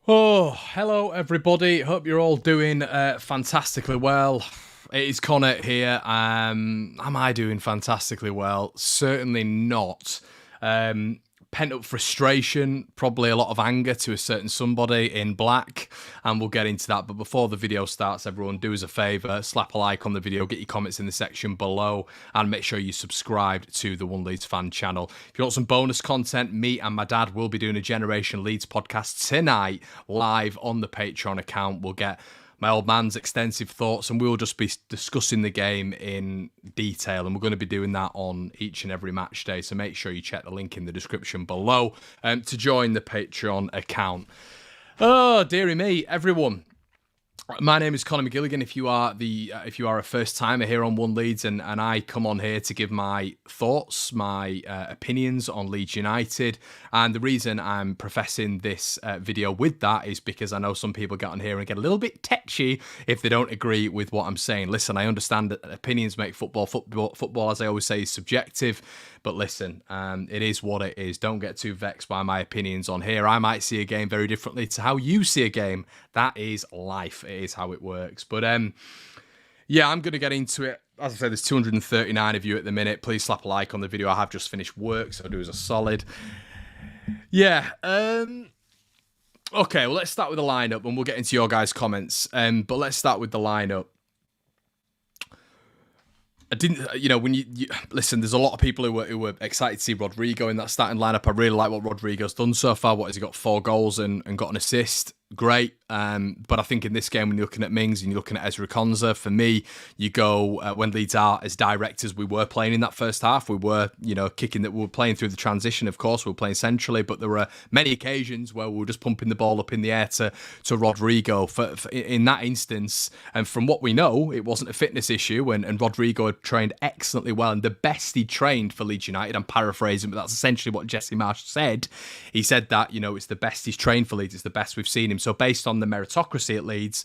Oh, hello everybody. Hope you're all doing fantastically well. It is Connor here. Am I doing fantastically well? Certainly not. Pent up frustration, probably a lot of anger to a certain somebody in black, and we'll get into that. But before the video starts, everyone, do us a favour, slap a like on the video, get your comments in the section below, and make sure you subscribe to the One Leeds Fan Channel. If you want some bonus content, me and my dad will be doing a Generation Leeds podcast tonight, live on the Patreon account. We'll get my old man's extensive thoughts, and we'll just be discussing the game in detail, and we're going to be doing that on each and every match day, so make sure you check the link in the description below to join the Patreon account. Oh, dearie me, everyone. My name is Conor McGilligan. If you are a first timer here on One Leeds, and I come on here to give my thoughts, my opinions on Leeds United, and the reason I'm professing this video with that is because I know some people get on here and get a little bit tetchy if they don't agree with what I'm saying. Listen, I understand that opinions make football. Football, as I always say, is subjective. But listen, it is what it is. Don't get too vexed by my opinions on here. I might see a game very differently to how you see a game. That is life. It is how it works. But yeah, I'm going to get into it. As I said, there's 239 of you at the minute. Please slap a like on the video. I have just finished work, so do us a solid. Yeah. Okay, well, let's start with the lineup, and we'll get into your guys' comments. But let's start with the lineup. I didn't, when you listen, there's a lot of people who were excited to see Rodrigo in that starting lineup. I really like what Rodrigo's done so far. What has he got? 4 goals and got an assist. Great. But I think in this game, when you're looking at Mings and you're looking at Ezra Konsa, for me, you go when Leeds are as direct as we were playing in that first half. We were, kicking that. We were playing through the transition, of course. We were playing centrally, but there were many occasions where we were just pumping the ball up in the air to Rodrigo. For in that instance, and from what we know, it wasn't a fitness issue, and Rodrigo had trained excellently well, and the best he trained for Leeds United. I'm paraphrasing, but that's essentially what Jesse Marsh said. He said that it's the best he's trained for Leeds. It's the best we've seen him. So based on the meritocracy at Leeds,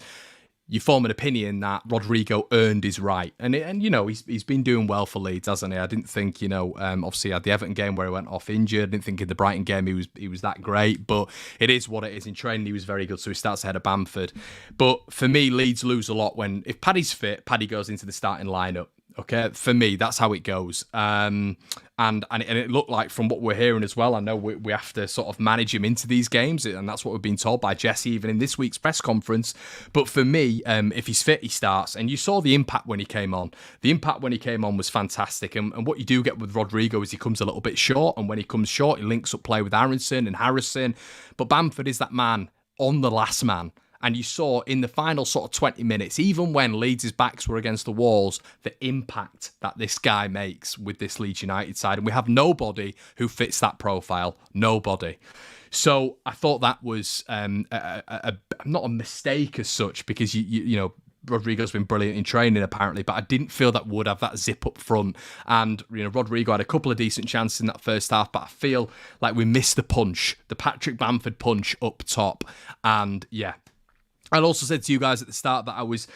you form an opinion that Rodrigo earned his right. And he's been doing well for Leeds, hasn't he? I didn't think, obviously he had the Everton game where he went off injured. I didn't think in the Brighton game he was that great, but it is what it is. In training, he was very good, so he starts ahead of Bamford. But for me, Leeds lose a lot if Paddy's fit, Paddy goes into the starting lineup. Okay, for me, that's how it goes. And it looked like, from what we're hearing as well, I know we have to sort of manage him into these games, and that's what we've been told by Jesse, even in this week's press conference. But for me, if he's fit, he starts. And you saw the impact when he came on. The impact when he came on was fantastic. And what you do get with Rodrigo is he comes a little bit short, and when he comes short, he links up play with Aronson and Harrison. But Bamford is that man on the last man. And you saw in the final sort of 20 minutes, even when Leeds' backs were against the walls, the impact that this guy makes with this Leeds United side. And we have nobody who fits that profile. Nobody. So I thought that was not a mistake as such, because, Rodrigo's been brilliant in training, apparently, but I didn't feel that would have that zip up front. And, Rodrigo had a couple of decent chances in that first half, but I feel like we missed the punch, the Patrick Bamford punch up top. And, yeah. I also said to you guys at the start that I was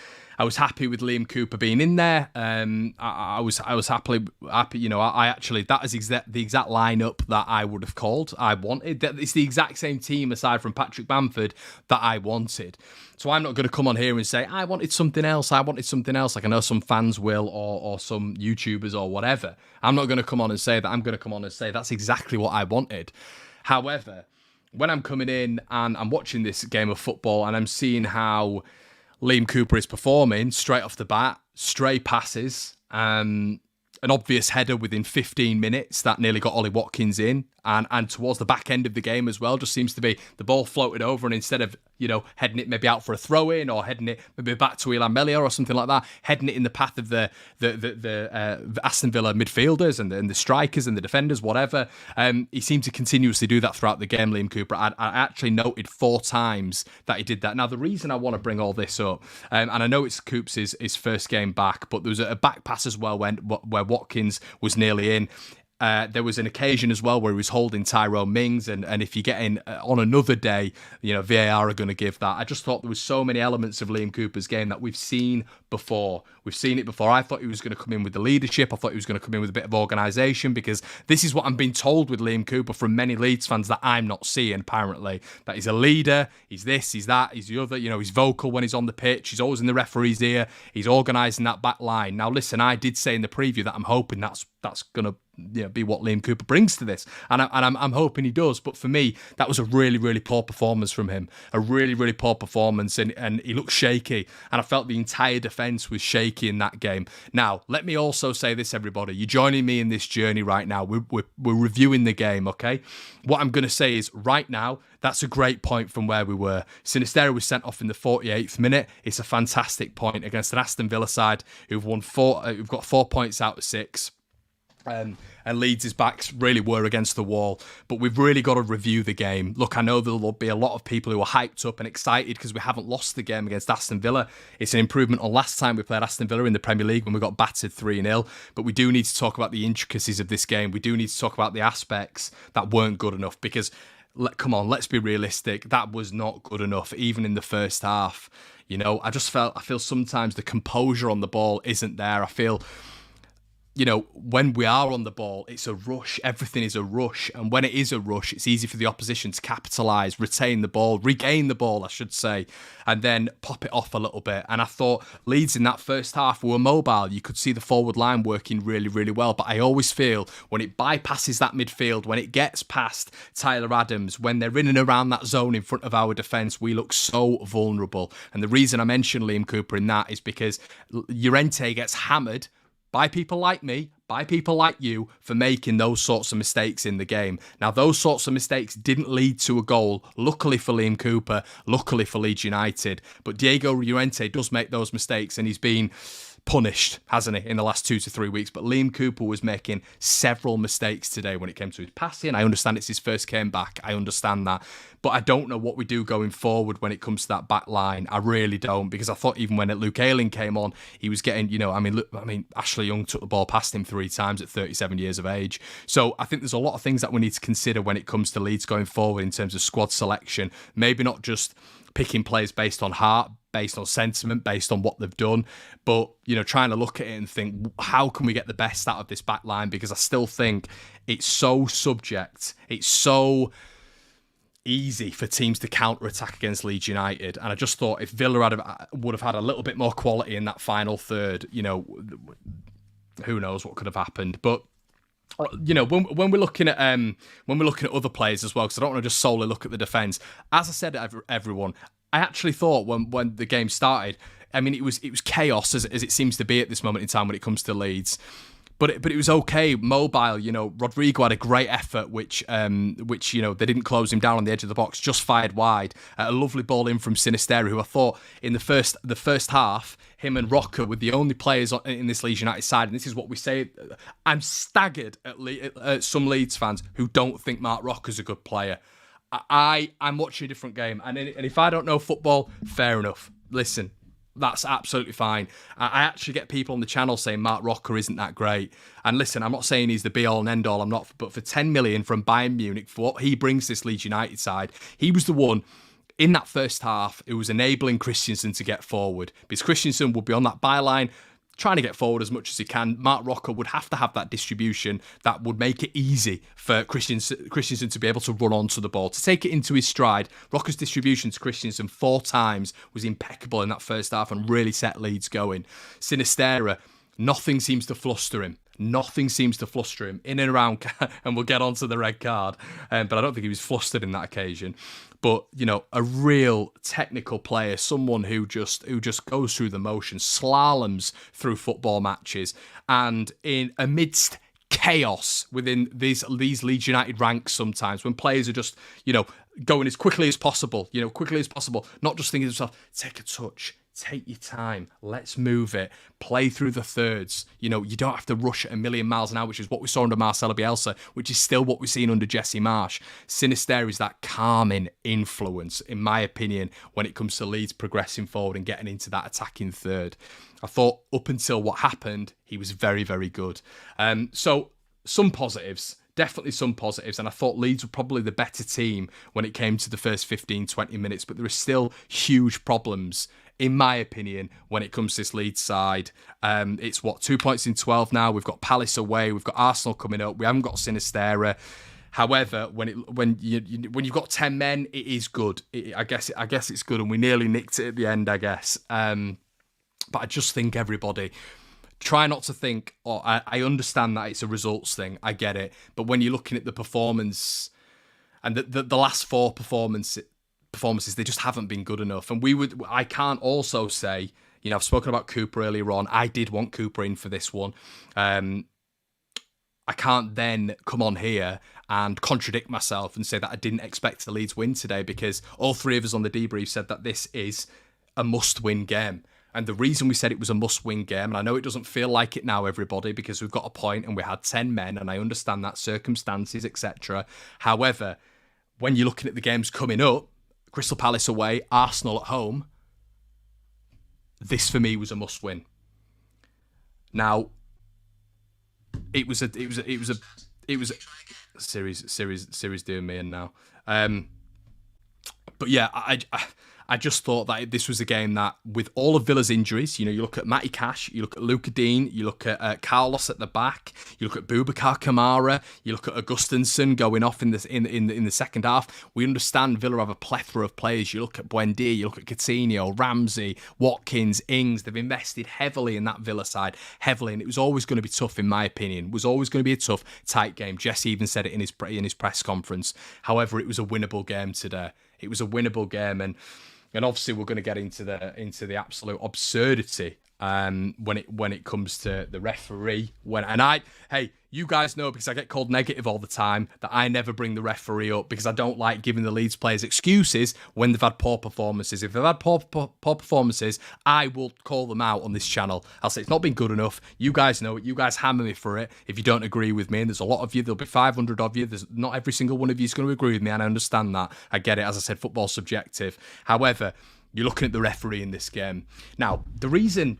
happy with Liam Cooper being in there. I was happy. I actually, that is the exact lineup that I would have called. I wanted that. It's the exact same team aside from Patrick Bamford that I wanted. So I'm not going to come on here and say I wanted something else. Like I know some fans will, or some YouTubers or whatever. I'm not going to come on and say that. I'm going to come on and say that's exactly what I wanted. However, when I'm coming in and I'm watching this game of football and I'm seeing how Liam Cooper is performing straight off the bat, stray passes, an obvious header within 15 minutes that nearly got Ollie Watkins in, and towards the back end of the game as well, just seems to be the ball floated over, and instead of heading it maybe out for a throw in or heading it maybe back to Ilan Melia or something like that, heading it in the path of the Aston Villa midfielders and the strikers and the defenders, whatever. He seemed to continuously do that throughout the game, Liam Cooper. I actually noted 4 times that he did that. Now, the reason I want to bring all this up, and I know it's Coops' his first game back, but there was a back pass as well where Watkins was nearly in. There was an occasion as well where he was holding Tyrone Mings, and if you get in on another day, VAR are going to give that. I just thought there was so many elements of Liam Cooper's game that we've seen before. We've seen it before. I thought he was going to come in with the leadership. I thought he was going to come in with a bit of organisation, because this is what I'm being told with Liam Cooper from many Leeds fans that I'm not seeing, apparently. That he's a leader, he's this, he's that, he's the other. He's vocal when he's on the pitch. He's always in the referee's ear. He's organising that back line. Now, listen, I did say in the preview that I'm hoping that's going to be what Liam Cooper brings to this, and I'm hoping he does. But for me, that was a really, really poor performance from him, a really, really poor performance, and he looked shaky, and I felt the entire defence was shaky in that game. Now, let me also say this, everybody, you're joining me in this journey right now. We're reviewing the game, okay? What I'm going to say is, right now, that's a great point from where we were. Sinisterra was sent off in the 48th minute. It's a fantastic point against an Aston Villa side who've got 4 points out of 6. And Leeds' backs really were against the wall. But we've really got to review the game. Look, I know there'll be a lot of people who are hyped up and excited because we haven't lost the game against Aston Villa. It's an improvement on last time we played Aston Villa in the Premier League when we got battered 3-0. But we do need to talk about the intricacies of this game. We do need to talk about the aspects that weren't good enough, because, come on, let's be realistic. That was not good enough, even in the first half. I feel sometimes the composure on the ball isn't there. I feel, when we are on the ball, it's a rush. Everything is a rush. And when it is a rush, it's easy for the opposition to capitalise, regain the ball, I should say, and then pop it off a little bit. And I thought Leeds in that first half were mobile. You could see the forward line working really, really well. But I always feel when it bypasses that midfield, when it gets past Tyler Adams, when they're in and around that zone in front of our defence, we look so vulnerable. And the reason I mention Liam Cooper in that is because Llorente gets hammered by people like me, by people like you, for making those sorts of mistakes in the game. Now, those sorts of mistakes didn't lead to a goal, luckily for Liam Cooper, luckily for Leeds United. But Diego Llorente does make those mistakes, and he's been punished, hasn't he, in the last 2 to 3 weeks. But Liam Cooper was making several mistakes today when it came to his passing. I understand it's his first game back. I understand that. But I don't know what we do going forward when it comes to that back line. I really don't, because I thought even when Luke Ayling came on, he was getting, Ashley Young took the ball past him 3 times at 37 years of age. So I think there's a lot of things that we need to consider when it comes to Leeds going forward in terms of squad selection. Maybe not just picking players based on heart, based on sentiment, based on what they've done, but trying to look at it and think, how can we get the best out of this back line? Because I still think it's so subject, it's so easy for teams to counter-attack against Leeds United. And I just thought if Villa would have had a little bit more quality in that final third, who knows what could have happened. But when we're looking at other players as well, because I don't want to just solely look at the defence. As I said, everyone, I actually thought when the game started, it was chaos as it seems to be at this moment in time when it comes to Leeds. But it was okay, mobile. Rodrigo had a great effort, which they didn't close him down on the edge of the box, just fired wide. A lovely ball in from Sinisterra, who I thought in the first half, him and Rocker were the only players in this Leeds United side. And this is what we say. I'm staggered at some Leeds fans who don't think Mark Rocker's a good player. I'm watching a different game, and if I don't know football, fair enough. Listen. That's absolutely fine. I actually get people on the channel saying Mark Rocker isn't that great. And listen, I'm not saying he's the be-all and end-all. I'm not. But for 10 million from Bayern Munich, for what he brings this Leeds United side, he was the one in that first half who was enabling Christensen to get forward. Because Christensen would be on that byline, trying to get forward as much as he can. Mark Rocker would have to have that distribution that would make it easy for Christensen to be able to run onto the ball, to take it into his stride. Rocker's distribution to Christensen 4 times was impeccable in that first half and really set Leeds going. Sinisterra, nothing seems to fluster him. Nothing seems to fluster him in and around, and we'll get onto the red card. But I don't think he was flustered in that occasion. But a real technical player, someone who just goes through the motions, slaloms through football matches, and amidst chaos within these Leeds United ranks sometimes, when players are just going as quickly as possible, not just thinking to themselves, take a touch. Take your time. Let's move it. Play through the thirds. You don't have to rush at a million miles an hour, which is what we saw under Marcelo Bielsa, which is still what we're seeing under Jesse Marsch. Sinisterra is that calming influence, in my opinion, when it comes to Leeds progressing forward and getting into that attacking third. I thought up until what happened, he was very, very good. So some positives. Definitely some positives, and I thought Leeds were probably the better team when it came to the first 15, 20 minutes, but there are still huge problems in my opinion, when it comes to this Leeds side. It's 2 points in 12 now. We've got Palace away. We've got Arsenal coming up. We haven't got Sinistera. However, when you've got 10 men, it is good. I guess it's good, and we nearly nicked it at the end, I guess. But I just think everybody try not to think. I understand that it's a results thing. I get it. But when you're looking at the performance and the last 4 performances, they just haven't been good enough. And I can't also say, I've spoken about Cooper earlier on. I did want Cooper in for this one. I can't then come on here and contradict myself and say that I didn't expect the Leeds win today, because all 3 of us on the debrief said that this is a must-win game. And the reason we said it was a must-win game, and I know it doesn't feel like it now, everybody, because we've got a point and we had 10 men, and I understand that circumstances, etc. However, when you're looking at the games coming up, Crystal Palace away, Arsenal at home, this for me was a must-win. Now, it was a series doing me in now. But yeah, I just thought that this was a game that, with all of Villa's injuries, you look at Matty Cash, you look at Luca Dean, you look at Carlos at the back, you look at Boubacar Kamara, you look at Augustinsson going off in the second half. We understand Villa have a plethora of players. You look at Buendia, you look at Coutinho, Ramsey, Watkins, Ings. They've invested heavily in that Villa side, and it was always going to be tough, in my opinion. It was always going to be a tough, tight game. Jesse even said it in his press conference. However, it was a winnable game today. It was a winnable game, and obviously we're going to get into the absolute absurdity when it comes to the referee. You guys know, because I get called negative all the time, that I never bring the referee up, because I don't like giving the Leeds players excuses when they've had poor performances. If they've had poor performances, I will call them out on this channel. I'll say it's not been good enough. You guys know it. You guys hammer me for it if you don't agree with me. And there's a lot of you. There'll be 500 of you. There's not every single one of you is going to agree with me, and I understand that. I get it. As I said, football's subjective. However, you're looking at the referee in this game. Now, the reason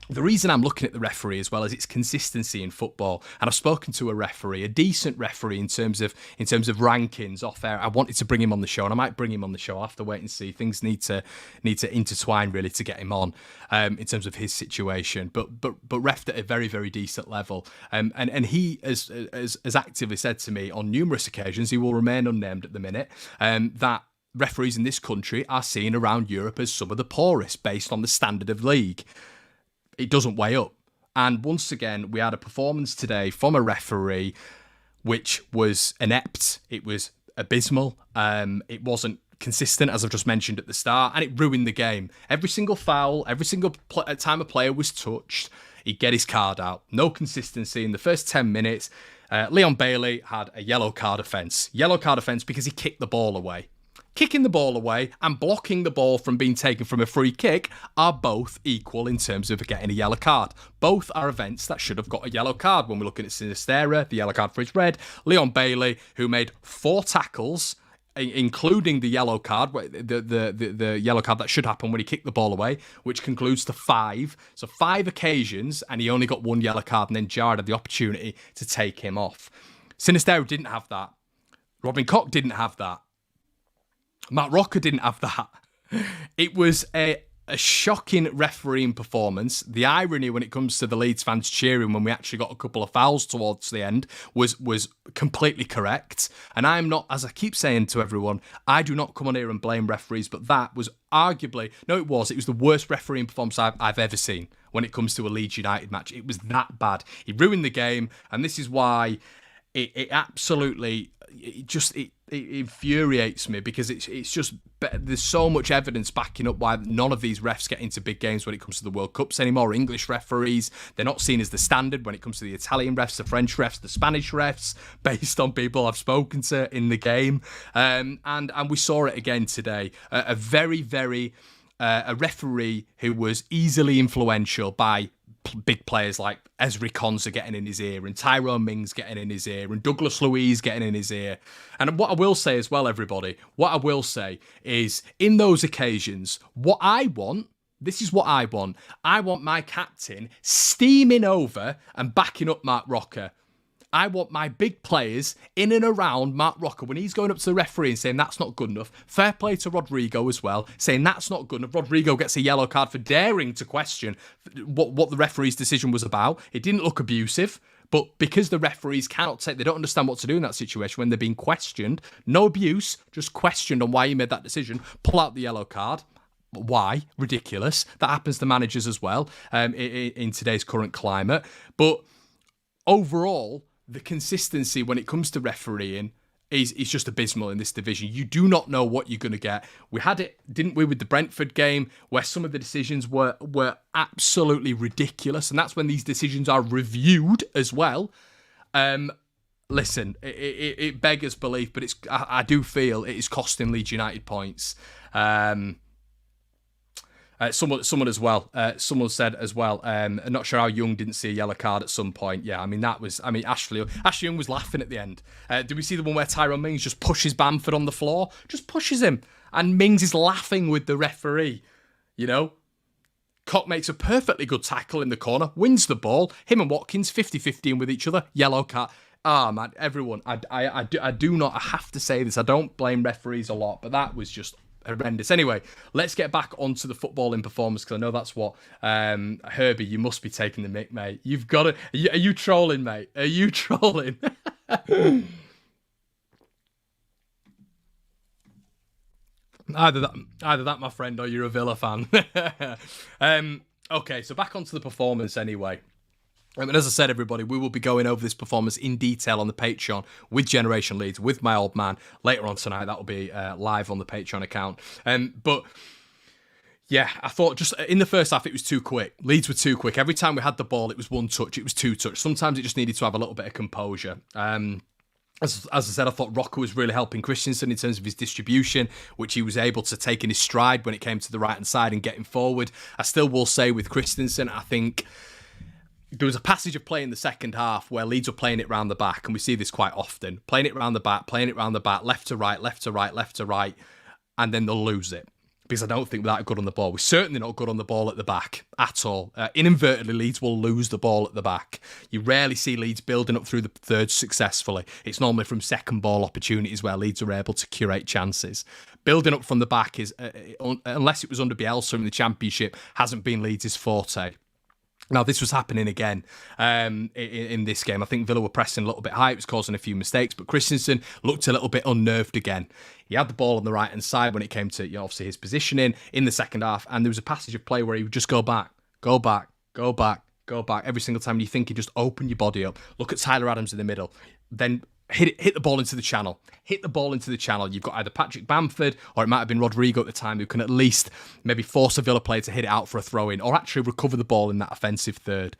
I'm looking at the referee as well is its consistency in football. And I've spoken to a referee, a decent referee in terms of rankings off air. I wanted to bring him on the show, and I might bring him on the show. I'll have to wait and see. Things need to intertwine really to get him on in terms of his situation. But refed at a very, very decent level. And he has actively said to me on numerous occasions, he will remain unnamed at the minute, that referees in this country are seen around Europe as some of the poorest based on the standard of league. It doesn't weigh up. And once again, we had a performance today from a referee which was inept. It was abysmal. It wasn't consistent, as I've just mentioned at the start, and it ruined the game. Every single foul, every single time a player was touched, he'd get his card out. No consistency in the first 10 minutes. Leon Bailey had a yellow card offence. Yellow card offence because he kicked the ball away. Kicking the ball away and blocking the ball from being taken from a free kick are both equal in terms of getting a yellow card. Both are events that should have got a yellow card. When we're looking at Sinistera, the yellow card for his red. Leon Bailey, who made 4 tackles, including the yellow card, the yellow card that should happen when he kicked the ball away, which concludes to 5. So 5 occasions, and he only got 1 yellow card, and then Gerrard had the opportunity to take him off. Sinistera didn't have that. Robin Koch didn't have that. Matt Rocker didn't have that. It was a shocking refereeing performance. The irony when it comes to the Leeds fans cheering when we actually got a couple of fouls towards the end was completely correct. And I'm not, as I keep saying to everyone, I do not come on here and blame referees, but that was arguably, it was the worst refereeing performance I've ever seen when it comes to a Leeds United match. It was that bad. He ruined the game, and this is why it absolutely, it infuriates me, because it's just, there's so much evidence backing up why none of these refs get into big games when it comes to the World Cups anymore. English referees, they're not seen as the standard when it comes to the Italian refs, the French refs, the Spanish refs, based on people I've spoken to in the game. And we saw it again today. A very, very, a referee who was easily influential by big players like Ezri Konsa getting in his ear, and Tyrone Mings getting in his ear, and Douglas Luiz getting in his ear. And what I will say as well, everybody, what I will say is, in those occasions, what I want, this is what I want my captain steaming over and backing up Mark Rocker. I want my big players in and around Mark Rocker when he's going up to the referee and saying that's not good enough. Fair play to Rodrigo as well, saying that's not good enough. Rodrigo gets a yellow card for daring to question what the referee's decision was about. It didn't look abusive, but because the referees they don't understand what to do in that situation when they're being questioned. No abuse, just questioned on why he made that decision. Pull out the yellow card. Why? Ridiculous. That happens to managers as well in today's current climate. But overall, the consistency when it comes to refereeing is just abysmal in this division. You do not know what you're going to get. We had it, didn't we, with the Brentford game, where some of the decisions were absolutely ridiculous, and that's when these decisions are reviewed as well. Listen, it beggars belief, but I do feel it is costing Leeds United points. Someone as well. Someone said as well. I'm not sure how Young didn't see a yellow card at some point. Yeah, Ashley Young was laughing at the end. Did we see the one where Tyrone Mings just pushes Bamford on the floor? Just pushes him, and Mings is laughing with the referee. You know, Cock makes a perfectly good tackle in the corner, wins the ball. Him and Watkins 50-50 with each other. Yellow card. Man, everyone. I have to say this. I don't blame referees a lot, but that was just horrendous. Anyway, let's get back onto the footballing performance, because I know that's what Herbie, you must be taking the mick, mate. You've got to. Are you trolling, mate? Are you trolling? Either that, my friend, or you're a Villa fan. Okay, so back onto the performance anyway. And as I said, everybody, we will be going over this performance in detail on the Patreon with Generation Leeds, with my old man, later on tonight. That will be live on the Patreon account. But yeah, I thought just in the first half, it was too quick. Leeds were too quick. Every time we had the ball, it was one touch, it was two touch. Sometimes it just needed to have a little bit of composure. As I said, I thought Rocker was really helping Christensen in terms of his distribution, which he was able to take in his stride when it came to the right-hand side and getting forward. I still will say with Christensen, I think there was a passage of play in the second half where Leeds were playing it round the back, and we see this quite often. Playing it round the back, left to right, left to right, left to right, and then they'll lose it. Because I don't think we're that good on the ball. We're certainly not good on the ball at the back at all. Inadvertently, Leeds will lose the ball at the back. You rarely see Leeds building up through the third successfully. It's normally from second ball opportunities where Leeds are able to curate chances. Building up from the back is, unless it was under Bielsa in the Championship, hasn't been Leeds' forte. Now, this was happening again in this game. I think Villa were pressing a little bit high. It was causing a few mistakes, but Christensen looked a little bit unnerved again. He had the ball on the right-hand side when it came to, obviously, his positioning in the second half, and there was a passage of play where he would just go back, every single time. You think you just open your body up. Look at Tyler Adams in the middle. Then hit the ball into the channel. You've got either Patrick Bamford or it might have been Rodrigo at the time, who can at least maybe force a Villa player to hit it out for a throw-in or actually recover the ball in that offensive third.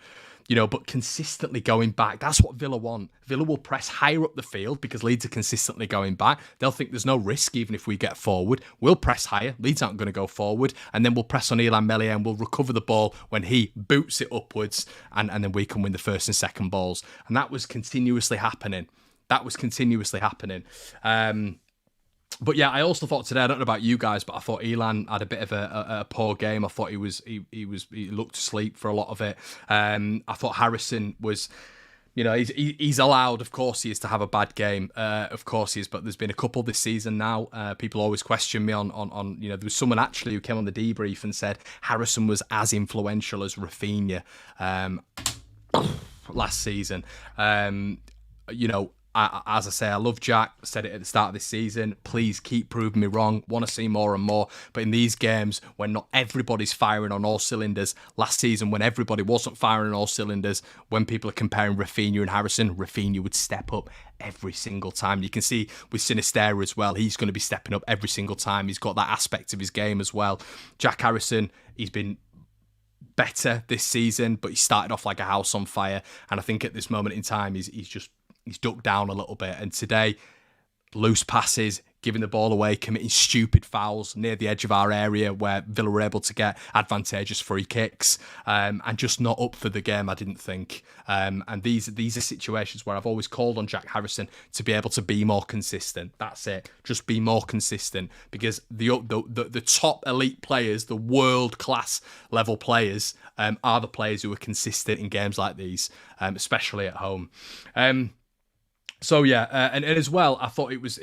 But consistently going back. That's what Villa want. Villa will press higher up the field because Leeds are consistently going back. They'll think there's no risk even if we get forward. We'll press higher. Leeds aren't going to go forward. And then we'll press on Ilan Meslier and we'll recover the ball when he boots it upwards. And then we can win the first and second balls. And that was continuously happening. But yeah, I also thought today, I don't know about you guys, but I thought Elan had a bit of a poor game. I thought he looked asleep for a lot of it. I thought Harrison was, he's allowed, of course he is, to have a bad game. Of course he is, but there's been a couple this season now. People always question me on there was someone actually who came on the debrief and said Harrison was as influential as Rafinha last season. As I say, I love Jack. I said it at the start of this season. Please keep proving me wrong. Want to see more and more. But in these games, when not everybody's firing on all cylinders, last season when everybody wasn't firing on all cylinders, when people are comparing Rafinha and Harrison, Rafinha would step up every single time. You can see with Sinisterra as well. He's going to be stepping up every single time. He's got that aspect of his game as well. Jack Harrison, he's been better this season, but he started off like a house on fire. And I think at this moment in time, he's ducked down a little bit. And today, loose passes, giving the ball away, committing stupid fouls near the edge of our area where Villa were able to get advantageous free kicks, and just not up for the game, I didn't think. And these are situations where I've always called on Jack Harrison to be able to be more consistent. That's it. Just be more consistent, because the top elite players, the world-class level players, are the players who are consistent in games like these, especially at home. So yeah, and as well, I thought it was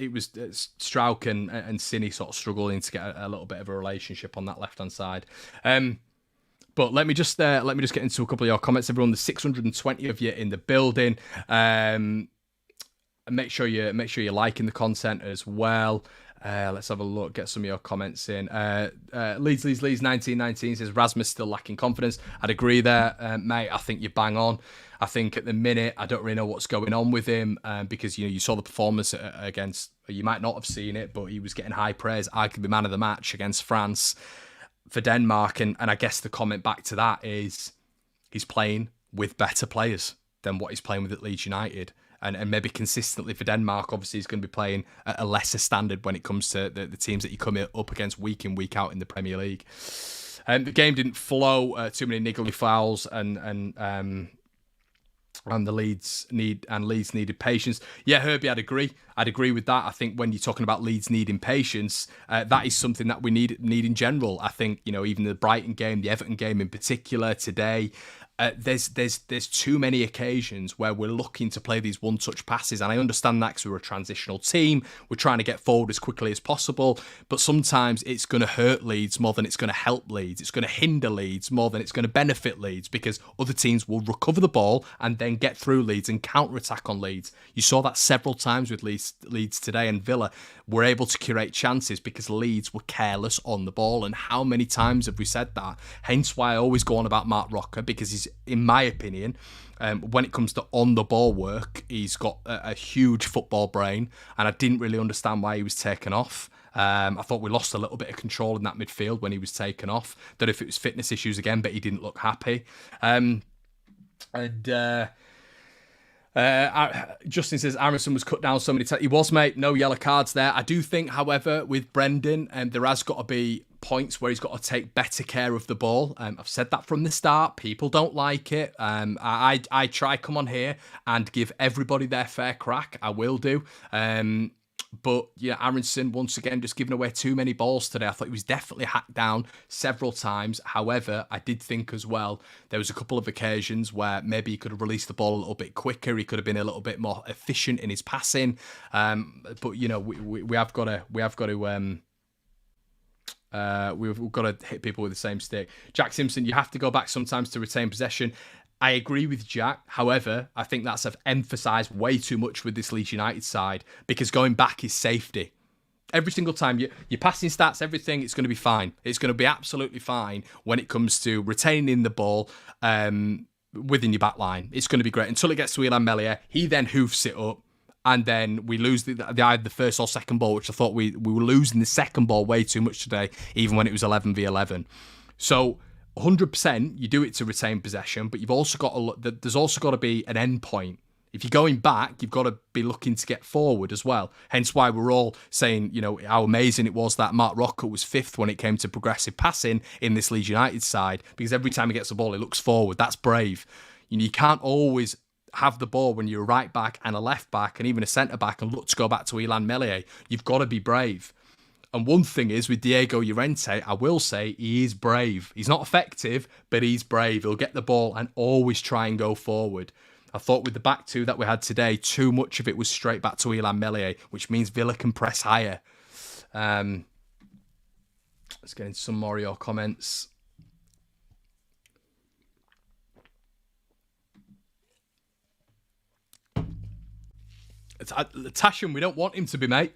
Strauch and Cini sort of struggling to get a little bit of a relationship on that left hand side. But let me just get into a couple of your comments, everyone. There's 620 of you in the building. Make sure you're liking the content as well. Let's have a look, get some of your comments in. Leeds 1919 says Rasmus still lacking confidence. I'd agree there, mate. I think you bang on. I think at the minute, I don't really know what's going on with him, because you saw the performance against, you might not have seen it, but he was getting high praise, arguably man of the match against France for Denmark. And I guess the comment back to that is he's playing with better players than what he's playing with at Leeds United. And maybe consistently for Denmark, obviously he's going to be playing at a lesser standard when it comes to the teams that you come up against week in, week out in the Premier League. The game didn't flow, too many niggly fouls, and the Leeds needed patience. Yeah, Herbie, I'd agree with that. I think when you're talking about Leeds needing patience, that is something that we need in general. I think, even the Brighton game, the Everton game in particular today, there's too many occasions where we're looking to play these one-touch passes, and I understand that because we're a transitional team. We're trying to get forward as quickly as possible, but sometimes it's going to hurt Leeds more than it's going to help Leeds. It's going to hinder Leeds more than it's going to benefit Leeds, because other teams will recover the ball and then get through Leeds and counter-attack on Leeds. You saw that several times with Leeds today, and Villa were able to create chances because Leeds were careless on the ball. And how many times have we said that? Hence why I always go on about Mark Rocker, because he's, in my opinion, when it comes to on-the-ball work, he's got a huge football brain, and I didn't really understand why he was taken off. I thought we lost a little bit of control in that midfield when he was taken off. Don't know if it was fitness issues again, but he didn't look happy. Justin says Aaronson was cut down so many times. He was, mate. No yellow cards there. I do think, however, with Brendan, there has got to be points where he's got to take better care of the ball. I've said that from the start. People don't like it. I try come on here and give everybody their fair crack. I will do. But yeah, Aaronson, once again, just giving away too many balls today. I thought he was definitely hacked down several times. However, I did think as well, there was a couple of occasions where maybe he could have released the ball a little bit quicker. He could have been a little bit more efficient in his passing. But we have got to hit people with the same stick. Jack Simpson, you have to go back sometimes to retain possession. I agree with Jack. However, I think that's emphasised way too much with this Leeds United side, because going back is safety. Every single time your passing stats, everything, it's going to be fine. It's going to be absolutely fine when it comes to retaining the ball within your back line. It's going to be great until it gets to Illan Meslier. He then hoofs it up, and then we lose either the first or second ball, which I thought we were losing the second ball way too much today, even when it was 11v11. So 100%, you do it to retain possession, but there's also got to be an end point. If you're going back, you've got to be looking to get forward as well. Hence why we're all saying, how amazing it was that Mark Rocker was 5th when it came to progressive passing in this Leeds United side, because every time he gets the ball, he looks forward. That's brave. You can't always have the ball when you're a right back and a left back and even a centre back and look to go back to Illan Meslier. You've got to be brave. And one thing is, with Diego Llorente, I will say he is brave. He's not effective, but he's brave. He'll get the ball and always try and go forward. I thought with the back two that we had today, too much of it was straight back to Illan Meslier, which means Villa can press higher. Let's get into some more of your comments. Tasham, we don't want him to be, mate.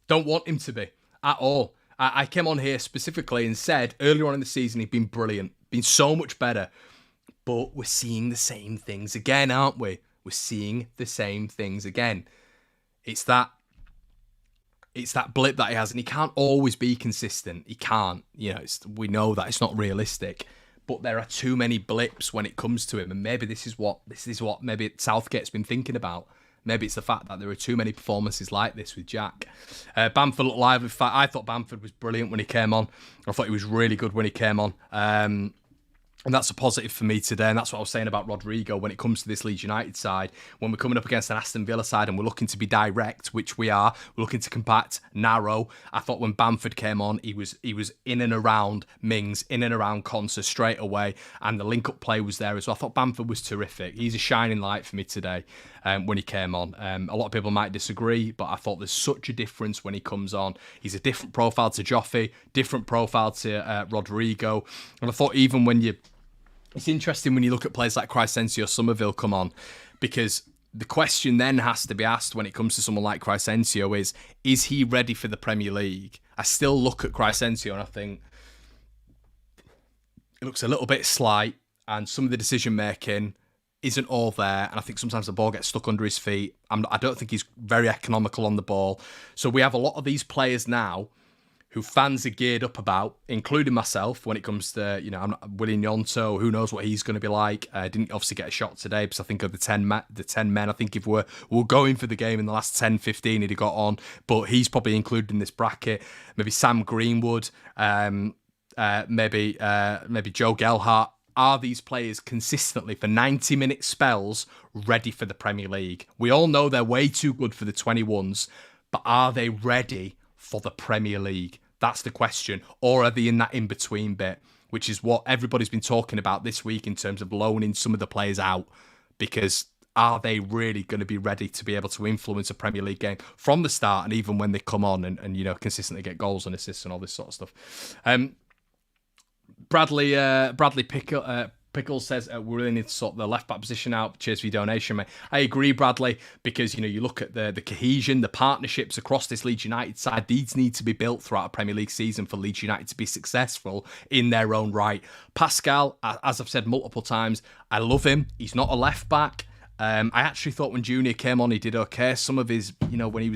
Don't want him to be. At all. I came on here specifically and said earlier on in the season he'd been brilliant, been so much better. But we're seeing the same things again, aren't we? We're seeing the same things again. It's that blip that he has, and he can't always be consistent. He can't. We know that it's not realistic. But there are too many blips when it comes to him, and maybe this is what maybe Southgate's been thinking about. Maybe it's the fact that there are too many performances like this with Jack. Bamford looked lively. I thought Bamford was brilliant when he came on. I thought he was really good when he came on. And that's a positive for me today. And that's what I was saying about Rodrigo when it comes to this Leeds United side. When we're coming up against an Aston Villa side and we're looking to be direct, which we are, we're looking to compact, narrow. I thought when Bamford came on, he was in and around Mings, in and around Konsa straight away. And the link-up play was there as well. I thought Bamford was terrific. He's a shining light for me today when he came on. A lot of people might disagree, but I thought there's such a difference when he comes on. He's a different profile to Joffe, different profile to Rodrigo. And I thought even when you... It's interesting when you look at players like Crysencio, Somerville come on, because the question then has to be asked when it comes to someone like Crysencio is he ready for the Premier League? I still look at Crysencio and I think it looks a little bit slight and some of the decision-making isn't all there. And I think sometimes the ball gets stuck under his feet. I don't think he's very economical on the ball. So we have a lot of these players now who fans are geared up about, including myself, when it comes to, I'm not Willie Gnonto, who knows what he's going to be like. Didn't obviously get a shot today because I think of the 10 men, I think if we're going for the game in the last 10, 15, he'd have got on, but he's probably included in this bracket. Maybe Sam Greenwood, maybe Joe Gelhardt. Are these players consistently for 90-minute spells ready for the Premier League? We all know they're way too good for the 21s, but are they ready for the Premier League? That's the question. Or are they in that in-between bit, which is what everybody's been talking about this week in terms of loaning some of the players out? Because are they really going to be ready to be able to influence a Premier League game from the start and even when they come on and consistently get goals and assists and all this sort of stuff? Bradley Pickles says we really need to sort the left back position out. Cheers for your donation, mate. I agree, Bradley, because you look at the cohesion, the partnerships across this Leeds United side. These need to be built throughout a Premier League season for Leeds United to be successful in their own right. Pascal, as I've said multiple times, I love him. He's not a left back. I actually thought when Junior came on, he did okay. Some of his, when he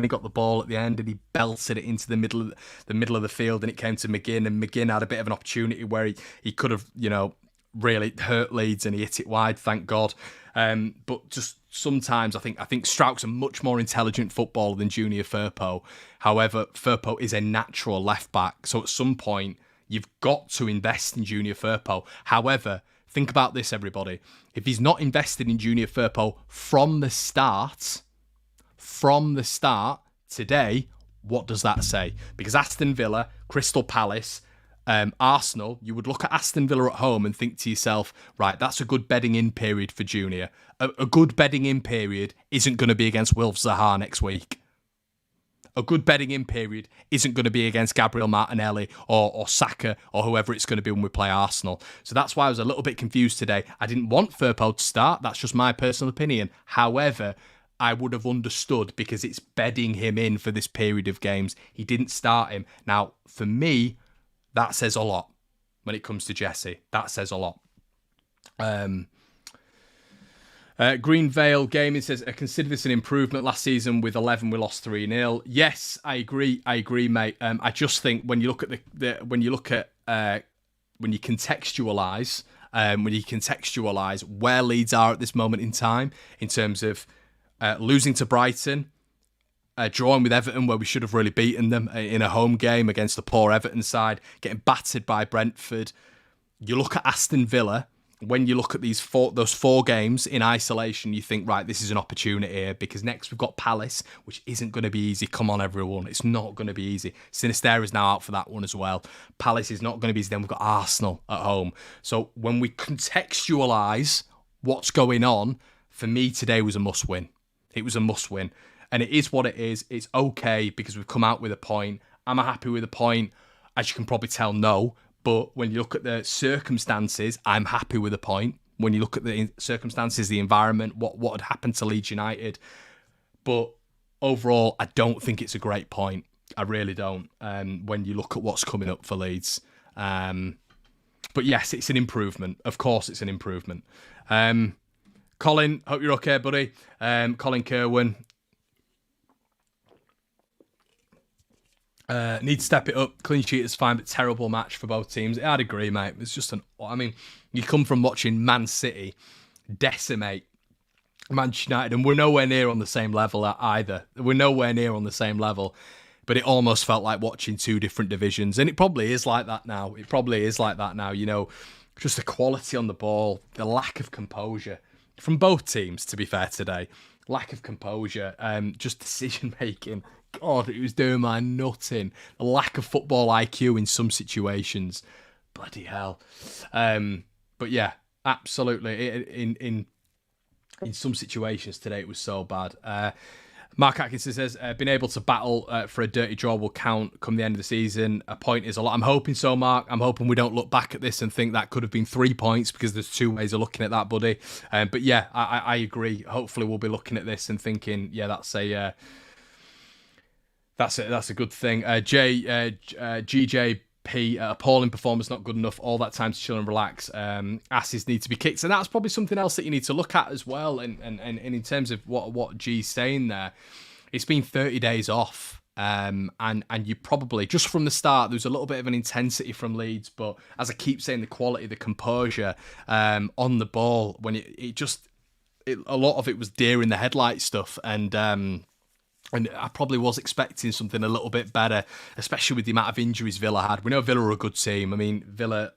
got the ball at the end and he belted it into the middle of the field, and it came to McGinn, and McGinn had a bit of an opportunity where he could have, really hurt Leeds, and he hit it wide, thank God. But just sometimes I think Strauch's a much more intelligent footballer than Junior Firpo. However, Firpo is a natural left back, so at some point you've got to invest in Junior Firpo. However, think about this, everybody. If he's not invested in Junior Firpo from the start today, what does that say? Because Aston Villa, Crystal Palace, Arsenal, you would look at Aston Villa at home and think to yourself, right, that's a good bedding in period for Junior. A good bedding in period isn't going to be against Wilf Zaha next week. A good bedding in period isn't going to be against Gabriel Martinelli or Saka or whoever it's going to be when we play Arsenal. So that's why I was a little bit confused today. I didn't want Firpo to start. That's just my personal opinion. However, I would have understood because it's bedding him in for this period of games. He didn't start him. Now, for me, that says a lot when it comes to Jesse. That says a lot. Green Vale Gaming says, I consider this an improvement. Last season with 11, we lost 3-0. Yes, I agree, mate. I just think when you look at when you contextualize where Leeds are at this moment in time in terms of losing to Brighton, drawing with Everton where we should have really beaten them in a home game against the poor Everton side, getting battered by Brentford. You look at Aston Villa. When you look at those four games in isolation, you think, right, this is an opportunity here because next we've got Palace, which isn't going to be easy. Come on, everyone. It's not going to be easy. Sinisterra is now out for that one as well. Palace is not going to be easy. Then we've got Arsenal at home. So when we contextualise what's going on, for me today was a must-win. It was a must-win. And it is what it is. It's okay because we've come out with a point. Am I happy with a point? As you can probably tell, no. But when you look at the circumstances, I'm happy with a point. When you look at the circumstances, the environment, what had happened to Leeds United. But overall, I don't think it's a great point. I really don't. When you look at what's coming up for Leeds. But yes, it's an improvement. Of course, it's an improvement. Colin, hope you're okay, buddy. Colin Kerwin. Need to step it up. Clean sheet is fine, but terrible match for both teams. I'd agree, mate. It's just you come from watching Man City decimate Manchester United, and we're nowhere near on the same level either. We're nowhere near on the same level, but it almost felt like watching two different divisions, and it probably is like that now. You know, just the quality on the ball, the lack of composure from both teams, to be fair today. Lack of composure, just decision making. God, it was doing my nut in. The lack of football IQ in some situations. Bloody hell. But yeah, absolutely. In some situations today, it was so bad. Mark Atkinson says, being able to battle for a dirty draw will count come the end of the season. A point is a lot. I'm hoping so, Mark. I'm hoping we don't look back at this and think that could have been 3 points, because there's two ways of looking at that, buddy. But yeah, I agree. Hopefully we'll be looking at this and thinking, yeah, that's a good thing. GJP, appalling performance, not good enough. All that time to chill and relax. Asses need to be kicked, and that's probably something else that you need to look at as well. And in terms of what G's saying there, it's been 30 days off. And you probably, just from the start, there was a little bit of an intensity from Leeds, but as I keep saying, the quality, the composure on the ball, when a lot of it was deer in the headlight stuff, and I probably was expecting something a little bit better, especially with the amount of injuries Villa had. We know Villa are a good team. I mean, Villa,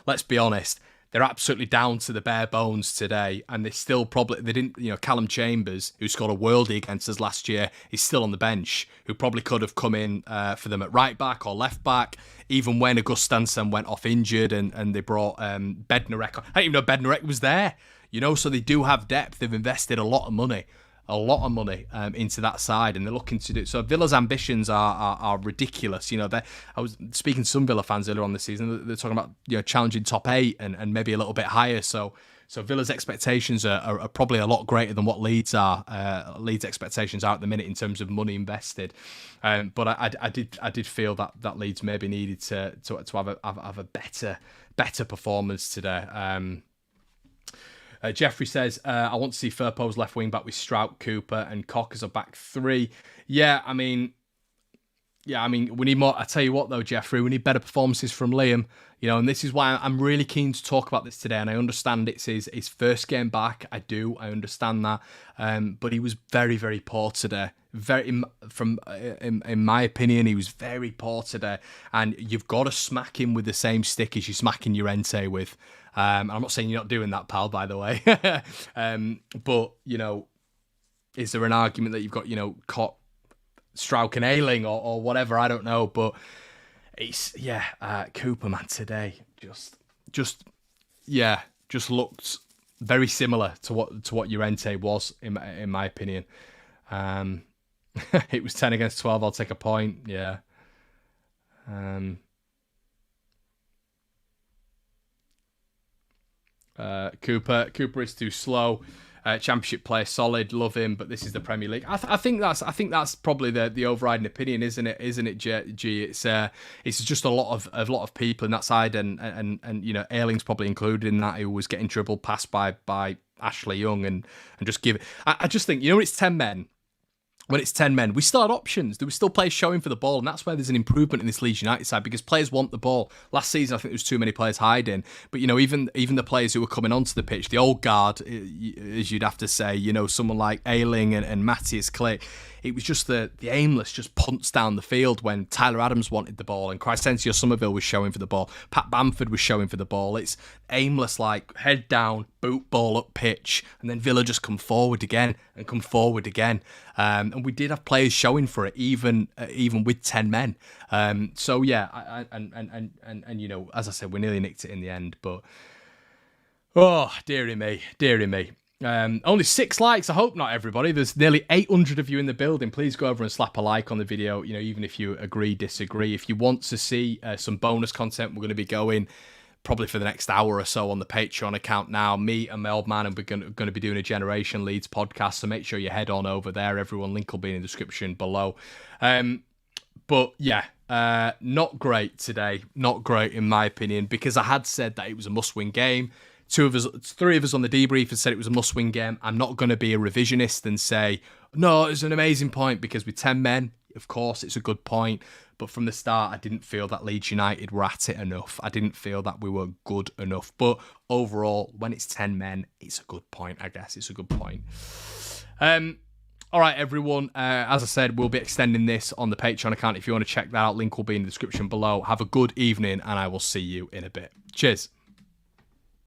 let's be honest, they're absolutely down to the bare bones today, and they didn't, Callum Chambers, who scored a worldie against us last year, is still on the bench, who probably could have come in for them at right back or left back, even when Augustansson went off injured, and they brought Bednarek. I didn't even know Bednarek was there, so they do have depth. They've invested a lot of money into that side, and they're looking to do so. Villa's ambitions are ridiculous. I was speaking to some Villa fans earlier on this season. They're talking about challenging top 8 and maybe a little bit higher. So Villa's expectations are probably a lot greater than what Leeds are. Leeds' expectations are at the minute in terms of money invested. But I did feel that Leeds maybe needed to have a better performance today. Jeffrey says, I want to see Firpo's left wing back with Strout, Cooper and Cock as a back three. Yeah, I mean, we need more. I tell you what, though, Jeffrey, we need better performances from Liam. And this is why I'm really keen to talk about this today. And I understand it's his first game back. I understand that. But he was very, very poor today. In my opinion, he was very poor today. And you've got to smack him with the same stick as you're smacking Llorente with. I'm not saying you're not doing that, pal, by the way. But, is there an argument that you've got, Cott, Strauch and Ayling or whatever? I don't know. But it's, Cooper, man, today just looked very similar to what Llorente was, in my opinion. It was 10 against 12. I'll take a point. Yeah. Cooper is too slow. Championship player, solid, love him, but this is the Premier League. I think that's probably the overriding opinion, isn't it, G? It's just a lot of people in that side, and Ayling's probably included in that, who was getting dribbled past by Ashley Young and just give it. I just think, when it's 10 men. When it's 10 men, we still had options. There were still players showing for the ball, and that's where there's an improvement in this Leeds United side, because players want the ball. Last season, I think there was too many players hiding. But, even the players who were coming onto the pitch, the old guard, as you'd have to say, someone like Ayling and Matthias Click, it was just the aimless just punts down the field when Tyler Adams wanted the ball and Crescencio Somerville was showing for the ball. Pat Bamford was showing for the ball. It's aimless, like head down, boot ball up pitch, and then Villa just come forward again. And we did have players showing for it, even with 10 men. So yeah, and as I said, we nearly nicked it in the end, but oh, dearie me. Only 6 likes. I hope not, everybody. There's nearly 800 of you in the building. Please go over and slap a like on the video, even if you agree, disagree. If you want to see some bonus content, we're going to be going probably for the next hour or so on the Patreon account now. Me and my old man, and we're going to be doing a Generation Leeds podcast, so make sure you head on over there, everyone. Link will be in the description below. But yeah, not great today. Not great, in my opinion, because I had said that it was a must-win game. 3 of us on the debrief had said it was a must-win game. I'm not going to be a revisionist and say, no, it's an amazing point, because with 10 men, of course, it's a good point. But from the start, I didn't feel that Leeds United were at it enough. I didn't feel that we were good enough. But overall, when it's 10 men, it's a good point, I guess. It's a good point. All right, everyone. As I said, we'll be extending this on the Patreon account. If you want to check that out, link will be in the description below. Have a good evening, and I will see you in a bit. Cheers.